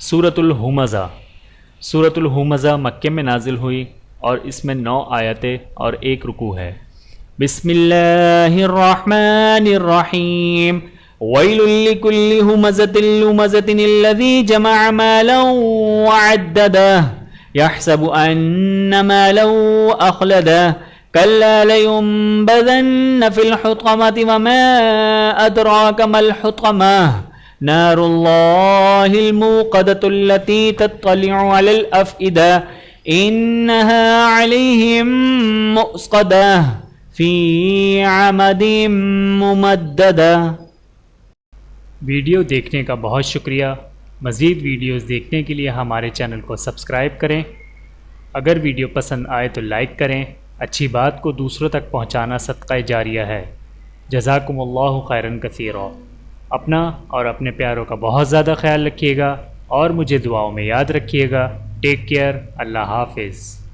سورۃ الہمزہ۔ سورۃ الہمزہ مکے میں نازل ہوئی اور اس میں 9 آیتیں اور 1 رکوع ہے۔ بسم اللہ الرحمن الرحیم۔ ویل لکل ہمزۃ لمزۃ الذی جمع مالا وعددہ یحسب ان مالا اخلدہ کلا لینبذن فی الحطمۃ وما ادراک ما الحطمہ نار اللہ الموقدۃ التي تطلع علی الافئدہ انہا علیہم مؤصدہ فی عمد ممددہ۔ ویڈیو دیکھنے کا بہت شکریہ۔ مزید ویڈیوز دیکھنے کے لیے ہمارے چینل کو سبسکرائب کریں۔ اگر ویڈیو پسند آئے تو لائک کریں۔ اچھی بات کو دوسروں تک پہنچانا صدقہ جاریہ ہے۔ جزاکم اللہ خیرا کثیرا۔ اپنا اور اپنے پیاروں کا بہت زیادہ خیال رکھیے گا اور مجھے دعاؤں میں یاد رکھیے گا۔ Take care. اللہ حافظ۔